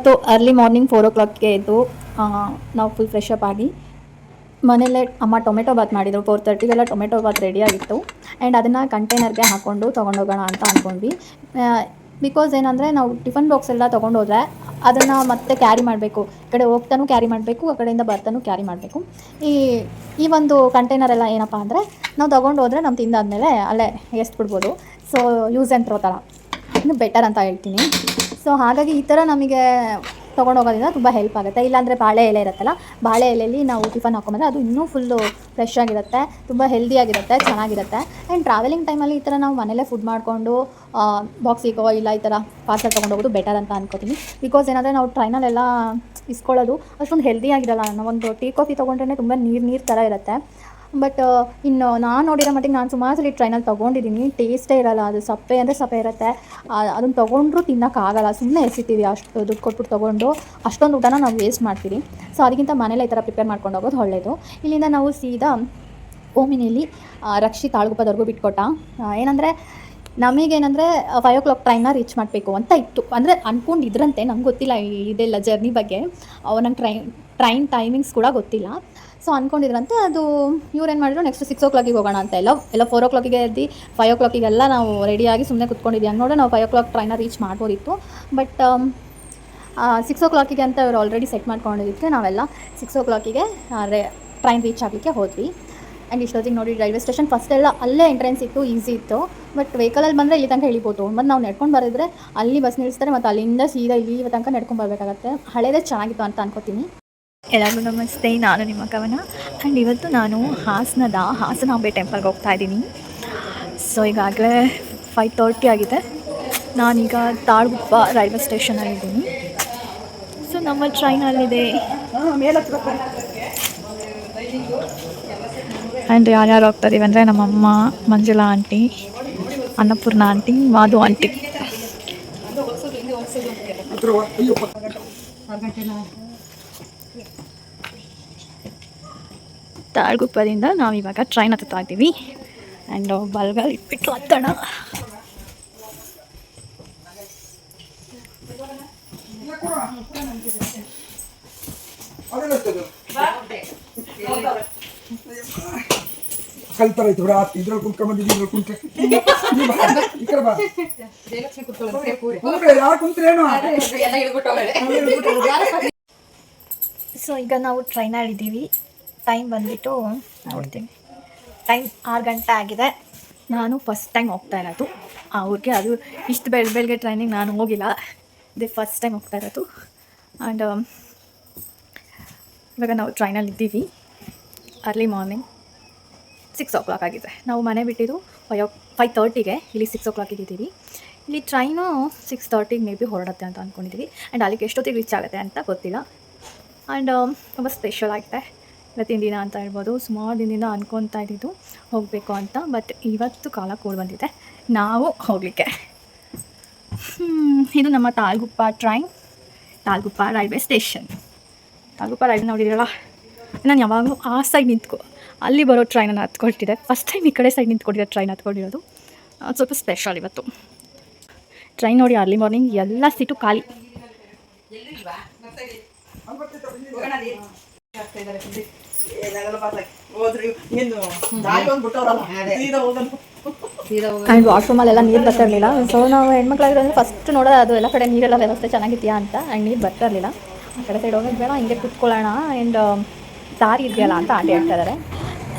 ಇವತ್ತು early morning 4 o'clockಗೆ ಎದ್ದು ನಾವು ಫುಲ್ ಫ್ರೆಶ್ ಅಪ್ ಆಗಿ ಮನೆಯಲ್ಲೇ ಅಮ್ಮ ಟೊಮೆಟೊ ಬಾತ್ ಮಾಡಿದರು. 4:30ಗೆಲ್ಲ ಟೊಮೆಟೊ ಬಾತ್ ರೆಡಿಯಾಗಿತ್ತು. ಆ್ಯಂಡ್ ಅದನ್ನು ಕಂಟೈನರ್ಗೆ ಹಾಕ್ಕೊಂಡು ತೊಗೊಂಡೋಗೋಣ ಅಂತ ಅಂದ್ಕೊಂಡ್ವಿ. ಬಿಕಾಸ್ ಏನಂದರೆ ನಾವು ಟಿಫನ್ ಬಾಕ್ಸ್ ಎಲ್ಲ ತೊಗೊಂಡೋದ್ರೆ ಅದನ್ನು ಮತ್ತೆ ಕ್ಯಾರಿ ಮಾಡಬೇಕು, ಈ ಕಡೆ ಹೋಗ್ತಾನೂ ಕ್ಯಾರಿ ಮಾಡಬೇಕು, ಆ ಕಡೆಯಿಂದ ಬರ್ತಾನೂ ಕ್ಯಾರಿ ಮಾಡಬೇಕು. ಈ ಒಂದು ಕಂಟೈನರೆಲ್ಲ ಏನಪ್ಪ ಅಂದರೆ ನಾವು ತೊಗೊಂಡೋದ್ರೆ ನಾವು ತಿಂದಾದ್ಮೇಲೆ ಅಲ್ಲೇ ಎಸ್ಬಿಡ್ಬೋದು. ಸೊ ಯೂಸ್ ಆ್ಯಂಡ್ ಥ್ರೋ ಥರ ಇನ್ನು ಬೆಟರ್ ಅಂತ ಹೇಳ್ತೀನಿ. ಸೊ ಹಾಗಾಗಿ ಈ ಥರ ನಮಗೆ ತೊಗೊಂಡೋಗೋದ್ರಿಂದ ತುಂಬ ಹೆಲ್ಪ್ ಆಗುತ್ತೆ. ಇಲ್ಲಾಂದರೆ ಬಾಳೆ ಎಲೆ ಇರುತ್ತಲ್ಲ, ಬಾಳೆ ಎಲೆಯಲ್ಲಿ ನಾವು ಟಿಫನ್ ಹಾಕೊಂಬಂದರೆ ಅದು ಇನ್ನೂ ಫುಲ್ಲು ಫ್ರೆಶ್ ಆಗಿರುತ್ತೆ, ತುಂಬ ಹೆಲ್ದಿಯಾಗಿರುತ್ತೆ, ಚೆನ್ನಾಗಿರುತ್ತೆ. ಆ್ಯಂಡ್ ಟ್ರಾವೆಲಿಂಗ್ ಟೈಮಲ್ಲಿ ಈ ಥರ ನಾವು ಮನೇಲೇ ಫುಡ್ ಮಾಡಿಕೊಂಡು ಬಾಕ್ಸಿಗೋ ಇಲ್ಲ ಈ ಥರ ಪಾರ್ಸಲ್ ತೊಗೊಂಡೋಗೋದು ಬೆಟರ್ ಅಂತ ಅನ್ಕೋತೀನಿ. ಬಿಕಾಸ್ ಏನಂದರೆ ನಾವು ಟ್ರೈನಲ್ಲೆಲ್ಲ ಇಸ್ಕೊಳ್ಳೋದು ಅಷ್ಟೊಂದು ಹೆಲ್ದಿಯಾಗಿರಲ್ಲ. ನಾವೊಂದು ಟೀ ಕಾಫಿ ತೊಗೊಂಡ್ರೆ ತುಂಬ ನೀರು ಥರ ಇರುತ್ತೆ. ಬಟ್ ಇನ್ನು ನಾನು ನೋಡಿರೋ ಮಟ್ಟಿಗೆ ನಾನು ಸುಮಾರು ಸಲ ಟ್ರೈನಲ್ಲಿ ತೊಗೊಂಡಿದ್ದೀನಿ, ಟೇಸ್ಟೇ ಇರೋಲ್ಲ. ಅದು ಸಪ್ಪೆ ಅಂದರೆ ಸಪ್ಪೆ ಇರುತ್ತೆ. ಅದನ್ನು ತೊಗೊಂಡ್ರೂ ತಿನ್ನೋಕ್ಕಾಗಲ್ಲ, ಸುಮ್ಮನೆ ಎಸಿತೀವಿ. ಅಷ್ಟು ದುಡ್ಡು ಕೊಟ್ಬಿಟ್ಟು ತೊಗೊಂಡು ಅಷ್ಟೊಂದು ಊಟನ ನಾವು ವೇಸ್ಟ್ ಮಾಡ್ತೀವಿ. ಸೊ ಅದಕ್ಕಿಂತ ಮನೇಲಿ ಈ ಥರ ಪ್ರಿಪೇರ್ ಮಾಡ್ಕೊಂಡು ಹೋಗೋದು ಒಳ್ಳೆಯದು. ಇಲ್ಲಿಂದ ನಾವು ಸೀದಾ ಓಮಿನಿಯಲ್ಲಿ ರಕ್ಷಿತ್ ತಾಳ್ಗುಪ್ಪದವರೆಗೂ ಬಿಟ್ಕೊಟ್ಟ. ಏನಂದರೆ ನಮಗೇನಂದರೆ 5 o'clock ಟ್ರೈನ್ನ ರೀಚ್ ಮಾಡಬೇಕು ಅಂತ ಇತ್ತು. ಅಂದರೆ ಅಂದ್ಕೊಂಡಿದ್ರಂತೆ, ನಂಗೆ ಗೊತ್ತಿಲ್ಲ ಇದೆಲ್ಲ ಜರ್ನಿ ಬಗ್ಗೆ. ನಂಗೆ ಟ್ರೈನ್ ಟೈಮಿಂಗ್ಸ್ ಕೂಡ ಗೊತ್ತಿಲ್ಲ. ಸೊ ಅಂದ್ಕೊಂಡಿದ್ರಂತೆ. ಅದು ಇವ್ರೇನು ಮಾಡಿದ್ರು, ನೆಕ್ಸ್ಟ್ 6 o'clock ಹೋಗೋಣ ಅಂತ ಎಲ್ಲ 4 o'clock ಎದ್ದು 5 o'clock ನಾವು ರೆಡಿಯಾಗಿ ಸುಮ್ಮನೆ ಕುತ್ಕೊಂಡಿದ್ವಿ. ಹಂಗೆ ನೋಡಿದ್ರೆ ನಾವು 5 o'clock ಟ್ರೈನ ರೀಚ್ ಮಾಡ್ಬೋದಿತ್ತು. ಬಟ್ 6 o'clock ಅಂತ ಇವರು ಆಲ್ರೆಡಿ ಸೆಟ್ ಮಾಡ್ಕೊಂಡಿದ್ದಕ್ಕೆ ನಾವೆಲ್ಲ 6 o'clock ಟ್ರೈನ್ ರೀಚ್ ಆಗಲಿಕ್ಕೆ ಹೋದ್ವಿ. ಆ್ಯಂಡ್ ಇಷ್ಟೊತ್ತಿಗೆ ನೋಡಿ ರೈಲ್ವೆ ಸ್ಟೇಷನ್ ಫಸ್ಟೆಲ್ಲ ಅಲ್ಲೇ ಎಂಟ್ರೆನ್ಸ್ ಇತ್ತು, ಈಸಿ ಇತ್ತು. ಬಟ್ ವೆಹಿಕಲಲ್ಲಿ ಬಂದರೆ ಇಲ್ಲಿ ತನಕ ಇಳಿಬೋದು. ಮತ್ತು ನಾವು ನಡ್ಕೊಂಡು ಬರೆದ್ರೆ ಅಲ್ಲಿ ಬಸ್ ನಿಲ್ಲಿಸ್ತಾರೆ, ಮತ್ತು ಅಲ್ಲಿಂದ ಸೀದಾ ಇಲ್ಲಿ ತನಕ ನಡ್ಕೊಂಡು ಬರಬೇಕಾಗತ್ತೆ. ಹಳೇದೇ ಚೆನ್ನಾಗಿತ್ತು ಅಂತ ಅನ್ಕೋತೀನಿ. ಎಲ್ಲರಿಗೂ ನಮಸ್ತೆ, ನಾನು ನಿಮ್ಮ ಕವನ. ಆ್ಯಂಡ್ ಇವತ್ತು ನಾನು ಹಾಸನಾಂಬೆ ಟೆಂಪಲ್ಗೆ ಹೋಗ್ತಾ ಇದ್ದೀನಿ. ಸೊ ಈಗಾಗಲೇ 5:30 ಆಗಿದೆ. ನಾನೀಗ ತಾಳ್ಗುಪ್ಪ ರೈಲ್ವೆ ಸ್ಟೇಷನಲ್ಲಿದ್ದೀನಿ. ಸೊ ನಮ್ಮ ಟ್ರೈನಲ್ಲಿದೆ. ಆ್ಯಂಡ್ ಯಾರ್ಯಾರು ಹೋಗ್ತಾಯಿದ್ದೀವಿ ಅಂದರೆ ನಮ್ಮಮ್ಮ, Manjula aunty, Annapurna aunty, Madhu aunty. ತಾಳ್ಗುಪ್ಪದಿಂದ ನಾವಿವಾಗ ಟ್ರೈನ್ ಹತ್ತುತ್ತಾ ಇದ್ದೀವಿ. ಆ್ಯಂಡ್ ಬಲ್ಗಲ್ ಇಟ್ಬಿಟ್ಟು ಹತ್ತೋಣ. ಸೊ ಈಗ ನಾವು ಟ್ರೈನಲ್ಲಿದ್ದೀವಿ. ಟೈಮ್ ಬಂದುಬಿಟ್ಟು ನೋಡ್ತೀನಿ, ಟೈಮ್ 6 ಗಂಟೆ ಆಗಿದೆ. ನಾನು ಫಸ್ಟ್ ಟೈಮ್ ಹೋಗ್ತಾ ಇರೋದು ಆ ಊರಿಗೆ. ಅದು ಇಷ್ಟು ಬೆಳಗ್ಗೆ ಟ್ರೈನಿಗೆ ನಾನು ಹೋಗಿಲ್ಲ, ಇದೇ ಫಸ್ಟ್ ಟೈಮ್ ಹೋಗ್ತಾ ಇರೋದು. ಆ್ಯಂಡ್ ಇವಾಗ ನಾವು ಟ್ರೈನಲ್ಲಿದ್ದೀವಿ. ಅರ್ಲಿ ಮಾರ್ನಿಂಗ್ 6 o'clock ಆಗಿದೆ. ನಾವು ಮನೆ ಬಿಟ್ಟಿದ್ದು 5:30ಗೆ, ಇಲ್ಲಿ 6 o'clock ಇದ್ದೀವಿ. ಇಲ್ಲಿ ಟ್ರೈನು 6:30 ಮೇ ಬಿ ಹೊರಡುತ್ತೆ ಅಂತ ಅಂದ್ಕೊಂಡಿದ್ದೀವಿ. ಆ್ಯಂಡ್ ಅಲ್ಲಿಗೆ ಎಷ್ಟೊತ್ತಿಗೆ ರೀಚ್ ಆಗುತ್ತೆ ಅಂತ ಗೊತ್ತಿಲ್ಲ. ಆ್ಯಂಡ್ ತುಂಬ ಸ್ಪೆಷಲ್ ಆಗಿದೆ ಇವತ್ತಿನ ದಿನ ಅಂತ ಹೇಳ್ಬೋದು. ಸುಮಾರು ದಿನದಿಂದ ಅಂದ್ಕೊತಾ ಇದ್ದಿದ್ದು ಹೋಗಬೇಕು ಅಂತ. ಬಟ್ ಇವತ್ತು ಕಾಲ ಕೂಡಿ ಬಂದಿದೆ ನಾವು ಹೋಗಲಿಕ್ಕೆ. ಇದು ನಮ್ಮ Talguppa train, Talguppa railway station. Talguppa railway ನೋಡಿದಿರಲ್ಲ, ನಾನು ಯಾವಾಗಲೂ ಆ ಸೈಡ್ ಅಲ್ಲಿ ಬರೋ ಟ್ರೈನನ್ನು ಹತ್ಕೊಳ್ತಿದ್ದೆ. ಫಸ್ಟ್ ಟೈಮ್ ಈ ಕಡೆ ಸೈಡ್ ನಿಂತ್ಕೊಂಡಿದ್ದೆ ಟ್ರೈನ್ ಹತ್ಕೊಂಡಿರೋದು. ಸ್ವಲ್ಪ ಸ್ಪೆಷಲ್ ಇವತ್ತು. ಟ್ರೈನ್ ನೋಡಿ ಅರ್ಲಿ ಮಾರ್ನಿಂಗ್ ಎಲ್ಲ ಸೀಟು ಖಾಲಿ. ಆ್ಯಂಡ್ ವಾಶ್ರೂಮಲ್ಲೆಲ್ಲ ನೀರು ಬರ್ತಾ ಇರಲಿಲ್ಲ. ಸೊ ನಾವು ಹೆಣ್ಮಕ್ಳಾಗಿರೋದ್ರೆ ಫಸ್ಟ್ ನೋಡೋದು ಅದು ಎಲ್ಲ ಕಡೆ ನೀರೆಲ್ಲ ವ್ಯವಸ್ಥೆ ಚೆನ್ನಾಗಿದೆಯಾ ಅಂತ. ಆ್ಯಂಡ್ ನೀರು ಬರ್ತಾ ಇರಲಿಲ್ಲ. ಆ ಕಡೆ ಸೈಡ್ ಹೋಗೋದು ಬೇಡ, ಹಿಂಗೆ ಕುತ್ಕೊಳ್ಳೋಣ. ಆ್ಯಂಡ್ ದಾರಿ ಇದೆಯಲ್ಲ ಅಂತ ಆಂಟಿ ಹೇಳ್ತಾ ಇದ್ದಾರೆ.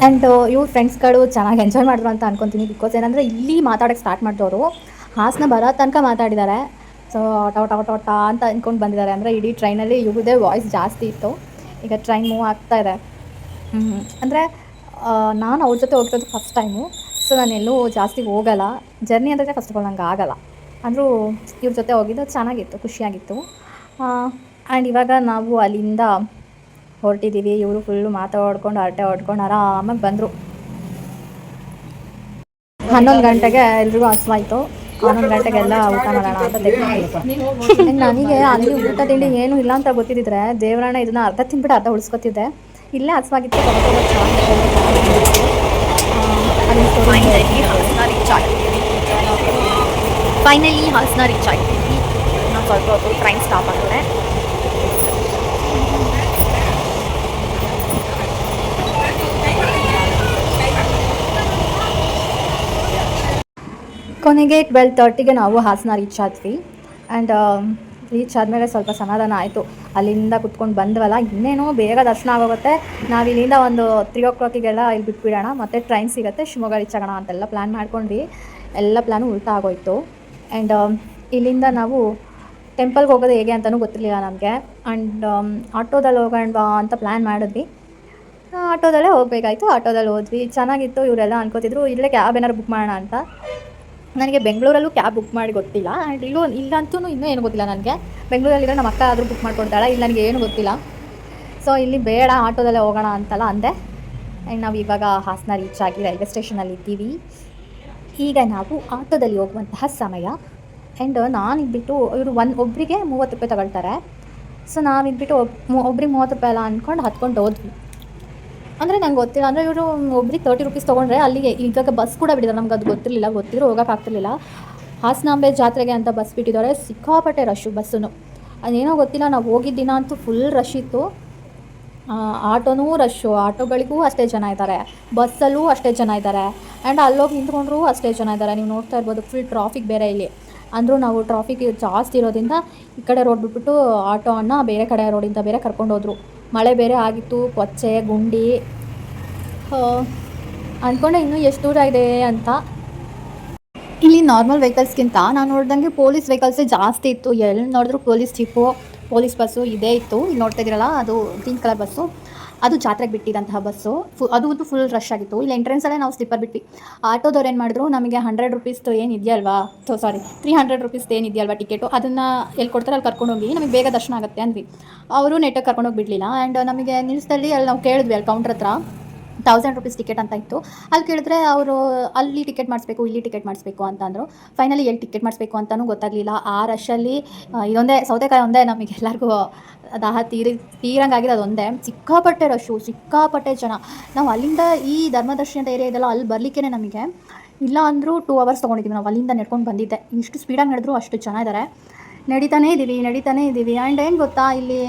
ಆ್ಯಂಡ್ ಇವ್ರ ಫ್ರೆಂಡ್ಸ್ಗಳು ಚೆನ್ನಾಗಿ ಎಂಜಾಯ್ ಮಾಡಿದ್ರು ಅಂತ ಅನ್ಕೊತೀನಿ. ಬಿಕಾಸ್ ಏನಂದರೆ ಇಲ್ಲಿ ಮಾತಾಡೋಕ್ಕೆ ಸ್ಟಾರ್ಟ್ ಮಾಡಿದವರು ಹಾಸನ ಬರೋ ತನಕ ಮಾತಾಡಿದ್ದಾರೆ. ಸೊ ಒಟ ಅಂತ ಅಂದ್ಕೊಂಡು ಬಂದಿದ್ದಾರೆ. ಅಂದರೆ ಇಡೀ ಟ್ರೈನಲ್ಲಿ ಇವ್ರದೇ ವಾಯ್ಸ್ ಜಾಸ್ತಿ ಇತ್ತು. ಈಗ ಟ್ರೈನ್ ಮೂವ್ ಆಗ್ತಾ ಇದೆ. ಅಂದರೆ ನಾನು ಅವ್ರ ಜೊತೆ ಹೋಗಿರೋದು ಫಸ್ಟ್ ಟೈಮು. ಸೊ ನಾನು ಎಲ್ಲೂ ಜಾಸ್ತಿ ಹೋಗಲ್ಲ. ಜರ್ನಿ ಅಂದರೆ ಫಸ್ಟ್ ಆಫ್ ಆಲ್ ನಂಗೆ ಆಗೋಲ್ಲ. ಅಂದರೂ ಇವ್ರ ಜೊತೆ ಹೋಗಿದ್ದು ಚೆನ್ನಾಗಿತ್ತು, ಖುಷಿಯಾಗಿತ್ತು. ಆ್ಯಂಡ್ ಇವಾಗ ನಾವು ಅಲ್ಲಿಂದ ಹೊರಟಿದ್ದೀವಿ. ಇವರು ಫುಲ್ಲು ಮಾತಾಡ್ಕೊಂಡು ಹರಟೆ ಹೊಡ್ಕೊಂಡು ಆರಾಮಾಗಿ ಬಂದರು. 11 ಗಂಟೆಗೆ ಎಲ್ರಿಗೂ ಹಸಿವಾಯಿತು. 11 ಗಂಟೆಗೆಲ್ಲ ಊಟ ಮಾಡೋಣ ಅಂತ ತೆಗೆದು ನನಗೆ ಅಲ್ಲಿ ಊಟ ತಿಂಡಿ ಏನೂ ಇಲ್ಲ ಅಂತ ಗೊತ್ತಿದ್ದಿದ್ರೆ ದೇವರಾಣ ಇದನ್ನು ಅರ್ಧ ತಿಂದ್ಬಿಟ್ಟು ಅರ್ಧ ಉಳಿಸ್ಕೊತಿದ್ದೆ. ಇಲ್ಲೇ ಹಸಿವಾಗಿತ್ತು. ಫೈನಲಿ ಹಾಸನ ರೀಚ್ ಆಗಿದ್ದೀವಿ. ನಾವು ಸ್ವಲ್ಪ ಹೊತ್ತು ಟ್ರೈನ್ ಸ್ಟಾಪ್ ಆಗಿದೆ. ಕೊನೆಗೆ 12:30ಗೆ ನಾವು ಹಾಸನ ರೀಚ್ ಆದ್ವಿ. ಆ್ಯಂಡ್ ರೀಚ್ ಆದಮೇಲೆ ಸ್ವಲ್ಪ ಸಮಾಧಾನ ಆಯಿತು. ಅಲ್ಲಿಂದ ಕುತ್ಕೊಂಡು ಬಂದ್ವಲ್ಲ, ಇನ್ನೇನು ಬೇಗ ದರ್ಶನ ಆಗೋಗುತ್ತೆ, ನಾವು ಇಲ್ಲಿಂದ ಒಂದು 3 o'clock ಇಲ್ಲಿ ಬಿಟ್ಬಿಡೋಣ, ಮತ್ತು ಟ್ರೈನ್ ಸಿಗುತ್ತೆ, ಶಿವಮೊಗ್ಗ ರೀಚ್ ಆಗೋಣ ಅಂತೆಲ್ಲ ಪ್ಲ್ಯಾನ್ ಮಾಡ್ಕೊಂಡ್ವಿ. ಎಲ್ಲ ಪ್ಲ್ಯಾನು ಉಲ್ಟಾ ಆಗೋಯಿತು. ಆ್ಯಂಡ್ ಇಲ್ಲಿಂದ ನಾವು ಟೆಂಪಲ್ಗೆ ಹೋಗೋದು ಹೇಗೆ ಅಂತಲೂ ಗೊತ್ತಿರಲಿಲ್ಲ ನಮಗೆ. ಆ್ಯಂಡ್ ಆಟೋದಲ್ಲಿ ಹೋಗೋಣ ಅಂತ ಪ್ಲ್ಯಾನ್ ಮಾಡಿದ್ವಿ. ಆಟೋದಲ್ಲೇ ಹೋಗಬೇಕಾಯ್ತು. ಆಟೋದಲ್ಲಿ ಹೋದ್ವಿ, ಚೆನ್ನಾಗಿತ್ತು. ಇವರೆಲ್ಲ ಅನ್ಕೋತಿದ್ರು ಇಲ್ಲೇ ಕ್ಯಾಬ್ ಏನಾದ್ರು ಬುಕ್ ಮಾಡೋಣ ಅಂತ. ನನಗೆ ಬೆಂಗಳೂರಲ್ಲೂ ಕ್ಯಾಬ್ ಬುಕ್ ಮಾಡಿ ಗೊತ್ತಿಲ್ಲ. ಆ್ಯಂಡ್ ಇಲ್ಲಂತೂ ಇನ್ನೂ ಏನು ಗೊತ್ತಿಲ್ಲ ನನಗೆ. ಬೆಂಗಳೂರಲ್ಲಿರೋ ನಮ್ಮ ಅಕ್ಕ ಆದರೂ ಬುಕ್ ಮಾಡ್ಕೊಡ್ತಾಳೆ, ಇಲ್ಲಿ ನನಗೆ ಏನು ಗೊತ್ತಿಲ್ಲ. ಸೊ ಇಲ್ಲಿ ಬೇಡ, ಆಟೋದಲ್ಲೇ ಹೋಗೋಣ ಅಂತಲ್ಲ ಅಂದೆ. ಆ್ಯಂಡ್ ನಾವು ಇವಾಗ ಹಾಸನ ರೀಚ್ ಆಗಿ ರೈಲ್ವೆ ಸ್ಟೇಷನಲ್ಲಿ ಇದ್ದೀವಿ. ಈಗ ನಾವು ಆಟೋದಲ್ಲಿ ಹೋಗುವಂತಹ ಸಮಯ. ಆ್ಯಂಡ್ ನಾನಿದ್ಬಿಟ್ಟು ಇವರು ಒಬ್ಬರಿಗೆ 30 ರೂಪಾಯಿ ತಗೊಳ್ತಾರೆ. ಸೊ ನಾವಿದ್ಬಿಟ್ಟು ಒಬ್ರಿಗೆ 30 ರೂಪಾಯಿ ಅಲ್ಲ ಅಂದ್ಕೊಂಡು ಹತ್ಕೊಂಡು ಹೋದ್ವಿ. ಅಂದರೆ ನಂಗೆ ಗೊತ್ತಿಲ್ಲ, ಅಂದರೆ ಇವರು ಒಬ್ರಿಗೆ 30 ರೂಪೀಸ್ ತೊಗೊಂಡ್ರೆ ಅಲ್ಲಿಗೆ ಈಗ ಬಸ್ ಕೂಡ ಬಿಟ್ಟಿದ್ದಾರೆ. ನಮ್ಗೆ ಅದು ಗೊತ್ತಿರಲಿಲ್ಲ, ಗೊತ್ತಿದ್ರು ಹೋಗೋಕ್ಕಾಗ್ತಿರ್ಲಿಲ್ಲ. ಹಾಸನಾಂಬೆ ಜಾತ್ರೆಗೆ ಅಂತ ಬಸ್ ಬಿಟ್ಟಿದ್ದಾರೆ. ಸಿಕ್ಕಾಪಟ್ಟೆ ರಶ್ಶು ಬಸ್ಸು. ಅದೇನೋ ಗೊತ್ತಿಲ್ಲ, ನಾವು ಹೋಗಿದ್ದ ದಿನ ಅಂತೂ ಫುಲ್ ರಶ್ ಇತ್ತು. ಆಟೋನೂ ರಶ್ಶು, ಆಟೋಗಳಿಗೂ ಅಷ್ಟೇ ಜನ ಇದ್ದಾರೆ, ಬಸ್ಸಲ್ಲೂ ಅಷ್ಟೇ ಜನ ಇದ್ದಾರೆ. ಆ್ಯಂಡ್ ಅಲ್ಲೋಗಿ ನಿಂತ್ಕೊಂಡ್ರೂ ಅಷ್ಟೇ ಜನ ಇದ್ದಾರೆ. ನೀವು ನೋಡ್ತಾ ಇರ್ಬೋದು, ಫುಲ್ ಟ್ರಾಫಿಕ್ ಬೇರೆ ಇಲ್ಲಿ. ಅಂದರೂ ನಾವು ಟ್ರಾಫಿಕ್ ಜಾಸ್ತಿ ಇರೋದ್ರಿಂದ ಈ ಕಡೆ ರೋಡ್ ಬಿಟ್ಬಿಟ್ಟು ಆಟೋವನ್ನು ಬೇರೆ ಕಡೆ ರೋಡಿಂದ ಬೇರೆ ಕರ್ಕೊಂಡೋದ್ರು. ಮಳೆ ಬೇರೆ ಆಗಿತ್ತು, ಕೊಚ್ಚೆ ಗುಂಡಿ. ಅಂದ್ಕೊಂಡೆ ಇನ್ನೂ ಎಷ್ಟು ದೂರ ಇದೆ ಅಂತ. ಇಲ್ಲಿ ನಾರ್ಮಲ್ ವೆಹಿಕಲ್ಸ್ಗಿಂತ ನಾನು ನೋಡ್ದಂಗೆ ಪೊಲೀಸ್ ವೆಹಿಕಲ್ಸೇ ಜಾಸ್ತಿ ಇತ್ತು. ಎಲ್ಲಿ ನೋಡಿದ್ರು ಪೊಲೀಸ್ ಜೀಪು, ಪೊಲೀಸ್ ಬಸ್ಸು ಇದೇ ಇತ್ತು. ಇಲ್ಲಿ ನೋಡ್ತಾ ಇದ್ದೀರಲ್ಲ, ಅದು ಗ್ರೀನ್ ಕಲರ್ ಬಸ್ಸು, ಅದು ಜಾತ್ರೆಗೆ ಬಿಟ್ಟಿದ್ದಂತಹ ಬಸ್ಸು. ಅದು ಫುಲ್ ರಶ್ ಆಗಿತ್ತು. ಇಲ್ಲಿ ಎಂಟ್ರೆನ್ಸಲ್ಲೇ ನಾವು ಸ್ಲಿಪ್ಪರ್ ಬಿಟ್ವಿ. ಆಟೋದವ್ರು ಏನು ಮಾಡಿದ್ರು, ನಮಗೆ 100 ರೂಪೀಸ್ದು ಏನು ಇದೆಯಲ್ವಾ, 300 ರೂಪೀಸ್ದು ಏನು ಇದೆಯಲ್ವಾ ಟಿಕೆಟು, ಅದನ್ನು ಎಲ್ಲಿ ಕೊಡ್ತಾರೆ ಅಲ್ಲಿ ಕರ್ಕೊಂಡೋಗಿ ನಮಗೆ ಬೇಗ ದರ್ಶನ ಆಗುತ್ತೆ ಅಂದ್ವಿ. ಅವರು ನೆಟ್ಟಿಗೆ ಕರ್ಕೊಂಡೋಗಿ ಬಿಡಲಿಲ್ಲ. ಆ್ಯಂಡ್ ನಮಗೆ ನಿಲ್ಸಲ್ಲಿ ಅಲ್ಲಿ ನಾವು ಕೇಳಿದ್ವಿ, ಅಲ್ಲಿ ಕೌಂಟ್ರ್ ಹತ್ರ 1000 ರೂಪೀಸ್ ಟಿಕೆಟ್ ಅಂತ ಇತ್ತು. ಅಲ್ಲಿ ಕೇಳಿದ್ರೆ ಅವರು ಅಲ್ಲಿ ಟಿಕೆಟ್ ಮಾಡಿಸ್ಬೇಕು, ಇಲ್ಲಿ ಟಿಕೆಟ್ ಮಾಡಿಸ್ಬೇಕು ಅಂತ ಅಂದರು. ಫೈನಲಿ ಎಲ್ಲಿ ಟಿಕೆಟ್ ಮಾಡಿಸ್ಬೇಕು ಅಂತಲೂ ಗೊತ್ತಾಗಲಿಲ್ಲ. ಆ ರಶಲ್ಲಿ ಇದೊಂದೇ ಸೌತೆಕಾಯಿ ಒಂದೇ ನಮಗೆಲ್ಲರಿಗೂ ದಾಹ ತೀರಂಗಾಗಿದೆ, ಅದೊಂದೇ. ಸಿಕ್ಕಾಪಟ್ಟೆ ರಶ್ಶು, ಸಿಕ್ಕಾಪಟ್ಟೆ ಜನ. ನಾವು ಅಲ್ಲಿಂದ ಈ ಧರ್ಮದರ್ಶನದ ಏರಿಯಾ ಇದೆಲ್ಲ, ಅಲ್ಲಿ ಬರಲಿಕ್ಕೆ ನಮಗೆ ಇಲ್ಲ ಅಂದರೂ 2 hours ತೊಗೊಂಡಿದ್ದೀವಿ. ನಾವು ಅಲ್ಲಿಂದ ನಡ್ಕೊಂಡು ಬಂದಿದ್ದೆ. ಇಷ್ಟು ಸ್ಪೀಡಾಗಿ ನಡೆದ್ರು ಅಷ್ಟು ಜನ ಇದ್ದಾರೆ. ನಡೀತಾನೇ ಇದ್ದೀವಿ. ಆ್ಯಂಡ್ ಏನು ಗೊತ್ತಾ, ಇಲ್ಲಿ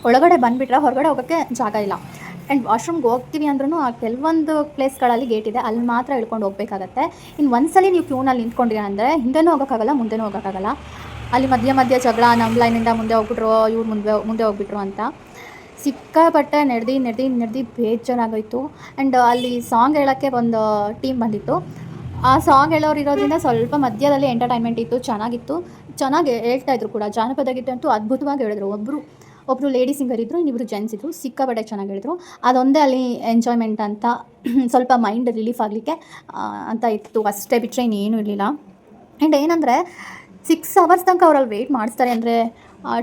ಒಳಗಡೆ ಬಂದುಬಿಟ್ರೆ ಹೊರಗಡೆ ಹೋಗೋಕ್ಕೆ ಜಾಗ ಇಲ್ಲ. ಆ್ಯಂಡ್ ವಾಶ್ರೂಮ್ಗೆ ಹೋಗ್ತೀವಿ ಅಂದ್ರೂ ಆ ಕೆಲವೊಂದು ಪ್ಲೇಸ್ಗಳಲ್ಲಿ ಗೇಟ್ ಇದೆ, ಅಲ್ಲಿ ಮಾತ್ರ ಇಳ್ಕೊಂಡು ಹೋಗಬೇಕಾಗತ್ತೆ. ಇನ್ನು ಒಂದ್ಸಲಿ ನೀವು ಕ್ಯೂನಲ್ಲಿ ನಿಂತ್ಕೊಂಡಿರಿ ಅಂದರೆ ಹಿಂದೆನೂ ಹೋಗೋಕ್ಕಾಗಲ್ಲ, ಮುಂದೆನೂ ಹೋಗೋಕ್ಕಾಗಲ್ಲ. ಅಲ್ಲಿ ಮಧ್ಯ ಜಗಳ, ನಮ್ಮ ಲೈನಿಂದ ಮುಂದೆ ಹೋಗ್ಬಿಟ್ರು, ಇವ್ರು ಮುಂದೆ ಹೋಗ್ಬಿಟ್ರು ಅಂತ. ಸಿಕ್ಕಾಪಟ್ಟೆ ನಡೆದು ಬೇಜಾರಾಗೋಯಿತು. ಆ್ಯಂಡ್ ಅಲ್ಲಿ ಸಾಂಗ್ ಹೇಳೋಕ್ಕೆ ಒಂದು ಟೀಮ್ ಬಂದಿತ್ತು. ಆ ಸಾಂಗ್ ಹೇಳೋರು ಇರೋದ್ರಿಂದ ಸ್ವಲ್ಪ ಮಧ್ಯದಲ್ಲಿ ಎಂಟರ್ಟೈನ್ಮೆಂಟ್ ಇತ್ತು, ಚೆನ್ನಾಗಿ ಹೇಳ್ತಾಯಿದ್ರು ಕೂಡ. ಜಾನಪದ ಗೀತೆ ಅಂತೂ ಅದ್ಭುತವಾಗಿ ಹೇಳಿದ್ರು. ಒಬ್ಬರು ಲೇಡಿ ಸಿಂಗರ್ ಇದ್ದರು, ಇನ್ನಿಬ್ಬರು ಜೆಂಟ್ಸ್ ಇದ್ದರು. ಸಿಕ್ಕಾಪಟ್ಟೆ ಚೆನ್ನಾಗಿ ಹೇಳಿದ್ರು. ಅದೊಂದೇ ಅಲ್ಲಿ ಎಂಜಾಯ್ಮೆಂಟ್ ಅಂತ, ಸ್ವಲ್ಪ ಮೈಂಡ್ ರಿಲೀಫ್ ಆಗಲಿಕ್ಕೆ ಅಂತ ಇತ್ತು ಅಷ್ಟೇ, ಬಿಟ್ಟರೆ ಇನ್ನೇನೂ ಇರಲಿಲ್ಲ. ಆ್ಯಂಡ್ ಏನಂದರೆ 6 hours ತನಕ ಅವರಲ್ಲಿ ವೆಯ್ಟ್ ಮಾಡಿಸ್ತಾರೆ. ಅಂದರೆ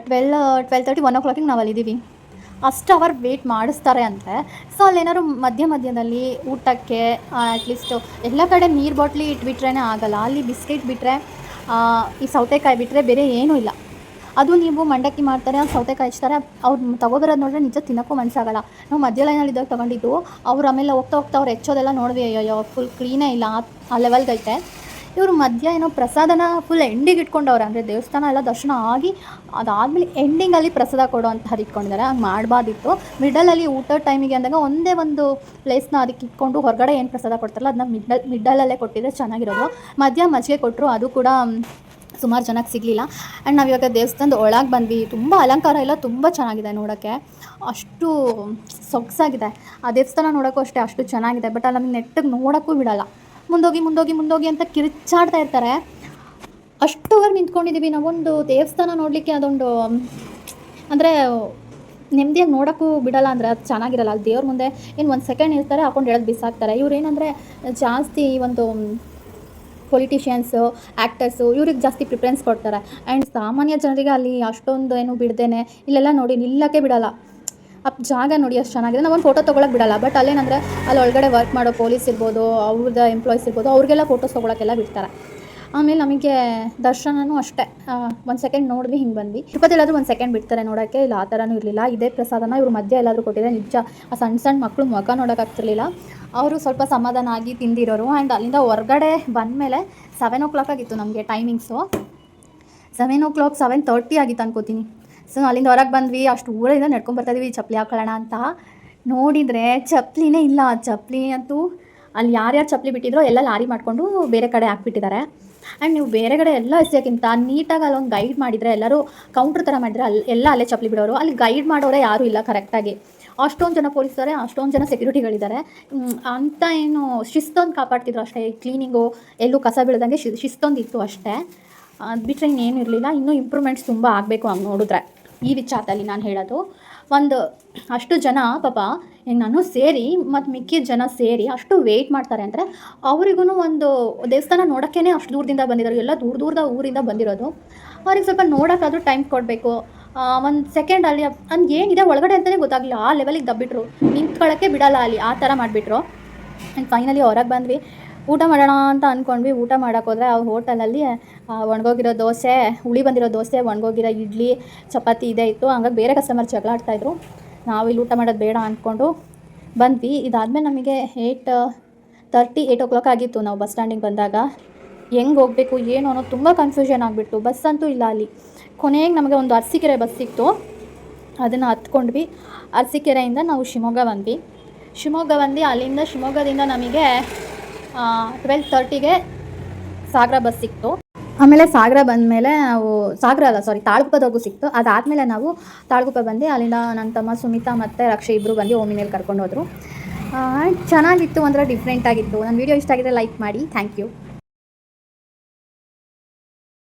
12:30 1 o'clock ನಾವು ಅಲ್ಲಿದ್ದೀವಿ. ಅಷ್ಟು ಅವರ್ ವೆಯ್ಟ್ ಮಾಡಿಸ್ತಾರೆ ಅಂದರೆ, ಸೊ ಅಲ್ಲೇನಾದ್ರು ಮಧ್ಯದಲ್ಲಿ ಊಟಕ್ಕೆ ಅಟ್ಲೀಸ್ಟು ಎಲ್ಲ ಕಡೆ ನೀರು ಬಾಟ್ಲಿ ಇಟ್ಬಿಟ್ರೇ ಆಗಲ್ಲ. ಅಲ್ಲಿ ಬಿಸ್ಕೆಟ್ ಬಿಟ್ಟರೆ, ಈ ಸೌತೆಕಾಯಿ ಬಿಟ್ಟರೆ ಬೇರೆ ಏನೂ ಇಲ್ಲ. ಅದು ನೀವು ಮಂಡಕ್ಕಿ ಮಾಡ್ತಾರೆ, ಸೌತೆಕಾಯಿ ಹಚ್ತಾರೆ, ಅವ್ರು ತೊಗೊಬರೋದು ನೋಡಿದ್ರೆ ನಿಜ ತಿನ್ನೋಕ್ಕೂ ಮನಸ್ಸಾಗಲ್ಲ. ನಾವು ಮಧ್ಯ ಲೈನಲ್ಲಿದ್ದಾಗ ತೊಗೊಂಡಿದ್ದು. ಅವ್ರು ಆಮೇಲೆ ಹೋಗ್ತಾ ಅವ್ರು ಹೆಚ್ಚೋದೆಲ್ಲ ನೋಡಿದ್ವಿ. ಅಯ್ಯೋ ಫುಲ್ ಕ್ಲೀನೇ ಇಲ್ಲ, ಆ ಲೆವೆಲ್ಗೈತೆ. ಇವರು ಮಧ್ಯ ಏನೋ ಪ್ರಸಾದನ ಫುಲ್ ಎಂಡಿಗೆ ಇಟ್ಕೊಂಡವ್ರೆ. ಅಂದರೆ ದೇವಸ್ಥಾನ ಎಲ್ಲ ದರ್ಶನ ಆಗಿ ಅದಾದಮೇಲೆ ಎಂಡಿಂಗಲ್ಲಿ ಪ್ರಸಾದ ಕೊಡೋ ಅಂಥದ್ದು ಇಟ್ಕೊಂಡಿದ್ದಾರೆ. ಹಂಗೆ ಮಾಡಬಾರ್ದಿತ್ತು. ಮಿಡಲಲ್ಲಿ ಊಟದ ಟೈಮಿಗೆ ಅಂದಾಗ ಒಂದೇ ಒಂದು ಪ್ಲೇಸ್ನ ಅದಕ್ಕೆ ಇಟ್ಕೊಂಡು ಹೊರಗಡೆ ಏನು ಪ್ರಸಾದ ಕೊಡ್ತಾರಲ್ಲ ಅದನ್ನ ಮಿಡಲಲ್ಲೇ ಕೊಟ್ಟಿದ್ರೆ ಚೆನ್ನಾಗಿರೋದು. ಮಧ್ಯ ಮಜ್ಜಿಗೆ ಕೊಟ್ಟರು, ಅದು ಕೂಡ ಸುಮಾರು ಜನಕ್ಕೆ ಸಿಗಲಿಲ್ಲ. ಆ್ಯಂಡ್ ನಾವು ಇವಾಗ ದೇವಸ್ಥಾನದ ಒಳಗೆ ಬಂದ್ವಿ. ತುಂಬ ಅಲಂಕಾರ ಎಲ್ಲ ತುಂಬ ಚೆನ್ನಾಗಿದೆ ನೋಡೋಕ್ಕೆ, ಅಷ್ಟು ಸೊಗಸಾಗಿದೆ. ಆ ದೇವಸ್ಥಾನ ನೋಡೋಕ್ಕೂ ಅಷ್ಟೇ ಅಷ್ಟು ಚೆನ್ನಾಗಿದೆ. ಬಟ್ ಅಲ್ಲಿ ನಮಗೆ ನೆಟ್ಟಿಗೆ ನೋಡೋಕ್ಕೂ ಬಿಡೋಲ್ಲ. ಮುಂದೋಗಿ ಅಂತ ಕಿರಿಚಾಡ್ತಾ ಇರ್ತಾರೆ. ಅಷ್ಟುವರೆಗೆ ನಿಂತ್ಕೊಂಡಿದ್ದೀವಿ ನಾವೊಂದು ದೇವಸ್ಥಾನ ನೋಡಲಿಕ್ಕೆ. ಅದೊಂದು ಅಂದರೆ ನೆಮ್ಮದಿಯಾಗಿ ನೋಡೋಕ್ಕೂ ಬಿಡೋಲ್ಲ, ಅಂದರೆ ಅದು ಚೆನ್ನಾಗಿರಲ್ಲ. ಅಲ್ಲಿ ದೇವ್ರ ಮುಂದೆ ಏನು 1 ಸೆಕೆಂಡ್ ಇರ್ತಾರೆ, ಹಾಕೊಂಡು ಹೇಳೋದು ಬಿಸಾಕ್ತಾರೆ. ಇವ್ರು ಏನಂದರೆ ಜಾಸ್ತಿ ಒಂದು ಪೊಲಿಟಿಷಿಯನ್ಸು, ಆ್ಯಕ್ಟರ್ಸು ಇವ್ರಿಗೆ ಜಾಸ್ತಿ ಪ್ರಿಫರೆನ್ಸ್ ಕೊಡ್ತಾರೆ. ಆ್ಯಂಡ್ ಸಾಮಾನ್ಯ ಜನರಿಗೆ ಅಲ್ಲಿ ಅಷ್ಟೊಂದು ಏನು ಬಿಡ್ದೇನೆ ಇಲ್ಲೆಲ್ಲ ನೋಡಿ ನಿಲ್ಲಕ್ಕೆ ಬಿಡೋಲ್ಲ. ಜಾಗ ನೋಡಿ ಅಷ್ಟು ಚೆನ್ನಾಗಿದೆ. ನಾವೊಂದು ಫೋಟೋ ತೊಗೊಳಕ್ಕೆ ಬಿಡೋಲ್ಲ. ಬಟ್ ಅಲ್ಲೇನಂದರೆ ಅಲ್ಲಿ ಒಳಗಡೆ ವರ್ಕ್ ಮಾಡೋ ಪೊಲೀಸ್ ಇರ್ಬೋದು, ಅವ್ರದ್ದು ಎಂಪ್ಲಾಯೀಸ್ ಇರ್ಬೋದು, ಅವ್ರಿಗೆಲ್ಲ ಫೋಟೋಸ್ ತೊಗೊಳಕ್ಕೆಲ್ಲ ಬಿಡ್ತಾರೆ. ಆಮೇಲೆ ನಮಗೆ ದರ್ಶನವೂ ಅಷ್ಟೇ 1 ಸೆಕೆಂಡ್ ನೋಡಿದ್ವಿ, ಹಿಂಗೆ ಬಂದ್ವಿ. ತಿರುಪತಿಲಾದರೂ 1 ಸೆಕೆಂಡ್ ಬಿಡ್ತಾರೆ ನೋಡೋಕ್ಕೆ, ಇಲ್ಲ ಆ ಥರನೂ ಇರಲಿಲ್ಲ. ಇದೇ ಪ್ರಸಾದನ ಇವರು ಮಧ್ಯ ಎಲ್ಲಾದರೂ ಕೊಟ್ಟಿದ್ರೆ ನಿಜ ಆ ಸಣ್ಣ ಮಕ್ಕಳು ಮುಖ ನೋಡೋಕ್ಕಾಗ್ತಿರ್ಲಿಲ್ಲ. ಅವರು ಸ್ವಲ್ಪ ಸಮಾಧಾನ ಆಗಿ ತಿಂದಿರೋರು. ಆ್ಯಂಡ್ ಅಲ್ಲಿಂದ ಹೊರಗಡೆ ಬಂದಮೇಲೆ 7 o'clock ಆಗಿತ್ತು ನಮಗೆ ಟೈಮಿಂಗ್ಸು. 7 o'clock 7:30 ಆಗಿತ್ತು ಅನ್ಕೋತೀನಿ. ಸೊ ಅಲ್ಲಿಂದ ಹೊರಗೆ ಬಂದ್ವಿ. ಅಷ್ಟು ಊರಿಂದ ನಡ್ಕೊಂಬರ್ತಾಯಿದ್ವಿ ಚಪ್ಪಲಿ ಹಾಕೊಳ್ಳೋಣ ಅಂತ. ನೋಡಿದರೆ ಚಪ್ಪಲಿನೇ ಇಲ್ಲ. ಚಪ್ಪಲಿ ಅಂತೂ ಅಲ್ಲಿ ಯಾರ್ಯಾರು ಚಪ್ಪಲಿ ಬಿಟ್ಟಿದ್ರೋ ಎಲ್ಲ ಲಾರಿ ಮಾಡಿಕೊಂಡು ಬೇರೆ ಕಡೆ ಹಾಕ್ಬಿಟ್ಟಿದ್ದಾರೆ. ಆ್ಯಂಡ್ ನೀವು ಬೇರೆ ಕಡೆ ಎಲ್ಲ ಎಸೆಯೋಕ್ಕಿಂತ ನೀಟಾಗಿ ಅಲ್ಲೊಂದು ಗೈಡ್ ಮಾಡಿದರೆ, ಎಲ್ಲರೂ ಕೌಂಟ್ರ್ ಥರ ಮಾಡಿದರೆ ಎಲ್ಲ ಅಲ್ಲೇ ಚಪ್ಪಲಿ ಬಿಡೋರು. ಅಲ್ಲಿ ಗೈಡ್ ಮಾಡೋರೇ ಯಾರೂ ಇಲ್ಲ ಕರೆಕ್ಟಾಗಿ. ಅಷ್ಟೊಂದು ಜನ ಪೊಲೀಸರೇ, ಅಷ್ಟೊಂದು ಜನ ಸೆಕ್ಯೂರಿಟಿಗಳಿದ್ದಾರೆ. ಅಂತ ಏನು ಶಿಸ್ತೊಂದು ಕಾಪಾಡ್ತಿದ್ರು ಅಷ್ಟೇ. ಕ್ಲೀನಿಂಗು, ಎಲ್ಲೂ ಕಸ ಬೀಳ್ದಂಗೆ ಶಿಸ್ತೊಂದಿತ್ತು ಅಷ್ಟೇ. ಅದು ಬಿಟ್ಟರೆ ಇನ್ನೇನು ಇರಲಿಲ್ಲ. ಇನ್ನೂ ಇಂಪ್ರೂವ್ಮೆಂಟ್ಸ್ ತುಂಬ ಆಗಬೇಕು ಹಂಗೆ ನೋಡಿದ್ರೆ ಈ ವಿಚಾರದಲ್ಲಿ ನಾನು ಹೇಳೋದು. ಒಂದು ಅಷ್ಟು ಜನ ಪಾಪ ಈಗ ನಾನು ಸೇರಿ ಮತ್ತು ಮಿಕ್ಕಿದ ಜನ ಸೇರಿ ಅಷ್ಟು ವೆಯ್ಟ್ ಮಾಡ್ತಾರೆ ಅಂದರೆ, ಅವರಿಗೂ ಒಂದು ದೇವಸ್ಥಾನ ನೋಡೋಕ್ಕೇ ಅಷ್ಟು ದೂರದಿಂದ ಬಂದಿದ್ದಾರೆ. ಎಲ್ಲ ದೂರದ ಊರಿಂದ ಬಂದಿರೋದು. ಅವ್ರಿಗೆ ಸ್ವಲ್ಪ ನೋಡೋಕ್ಕಾದ್ರೂ ಟೈಮ್ ಕೊಡಬೇಕು. ಒಂದು ಸೆಕೆಂಡ್ ಅಲ್ಲಿ ಏನಿದೆ ಒಳಗಡೆ ಅಂತಲೇ ಗೊತ್ತಾಗಲಿಲ್ಲ, ಆ ಲೆವೆಲಿಗೆ ದಬ್ಬಿಟ್ರು. ನಿಂತ್ಕೊಳ್ಳೋಕ್ಕೆ ಬಿಡಲ್ಲ ಅಲ್ಲಿ, ಆ ಥರ ಮಾಡಿಬಿಟ್ರು. ಆ್ಯಂಡ್ ಫೈನಲಿ ಹೊರಗೆ ಬಂದ್ವಿ. ಊಟ ಮಾಡೋಣ ಅಂತ ಅಂದ್ಕೊಂಡ್ವಿ. ಊಟ ಮಾಡೋಕ್ಕೋದ್ರೆ ಆ ಹೋಟೆಲಲ್ಲಿ ಒಣಗೋಗಿರೋ ದೋಸೆ, ಹುಳಿ ಬಂದಿರೋ ದೋಸೆ, ಒಣಗೋಗಿರೋ ಇಡ್ಲಿ, ಚಪಾತಿ ಇದೇ ಇತ್ತು. ಹಂಗಾಗಿ ಬೇರೆ ಕಸ್ಟಮರ್ ಜಗಳ ಆಡ್ತಾಯಿದ್ರು. ನಾವು ಇಲ್ಲಿ ಊಟ ಮಾಡೋದು ಬೇಡ ಅಂದ್ಕೊಂಡು ಬಂದ್ವಿ. ಇದಾದಮೇಲೆ ನಮಗೆ 8:30 ಆಗಿತ್ತು ನಾವು ಬಸ್ ಸ್ಟ್ಯಾಂಡಿಗೆ ಬಂದಾಗ. ಹೆಂಗೆ ಹೋಗಬೇಕು ಏನು ಅನ್ನೋದು ತುಂಬ ಕನ್ಫ್ಯೂಷನ್ ಆಗಿಬಿಟ್ಟು, ಬಸ್ ಅಂತೂ ಇಲ್ಲ ಅಲ್ಲಿ. ಕೊನೆಗೆ ನಮಗೆ ಒಂದು ಅರಸೀಕೆರೆ ಬಸ್ ಸಿಕ್ತು, ಅದನ್ನು ಹತ್ಕೊಂಡ್ವಿ. ಅರಸೀಕೆರೆಯಿಂದ ನಾವು ಶಿವಮೊಗ್ಗ ಬಂದ್ವಿ. ಶಿವಮೊಗ್ಗ ಬಂದು ಅಲ್ಲಿಂದ ಶಿವಮೊಗ್ಗದಿಂದ ನಮಗೆ 12:30ಗೆ ಸಾಗರ ಬಸ್ ಸಿಕ್ತು. ಆಮೇಲೆ ಸಾಗರ ಬಂದಮೇಲೆ ನಾವು ತಾಳಗುಪ್ಪದವರೆಗೂ ಸಿಕ್ತು. ಅದಾದಮೇಲೆ ನಾವು ತಾಳಗುಪ್ಪ ಬಂದು ಅಲ್ಲಿಂದ ನನ್ನ ತಮ್ಮ ಸುಮಿತಾ ಮತ್ತು ರಕ್ಷೆ ಇಬ್ಬರು ಬಂದು ಓಮಿನಲ್ಲಿ ಕರ್ಕೊಂಡು ಹೋದರು. ಚೆನ್ನಾಗಿತ್ತು, ಒಂಥರ ಡಿಫ್ರೆಂಟಾಗಿತ್ತು. ನನ್ನ ವೀಡಿಯೋ ಇಷ್ಟ ಆಗಿದ್ರೆ ಲೈಕ್ ಮಾಡಿ. Thank you.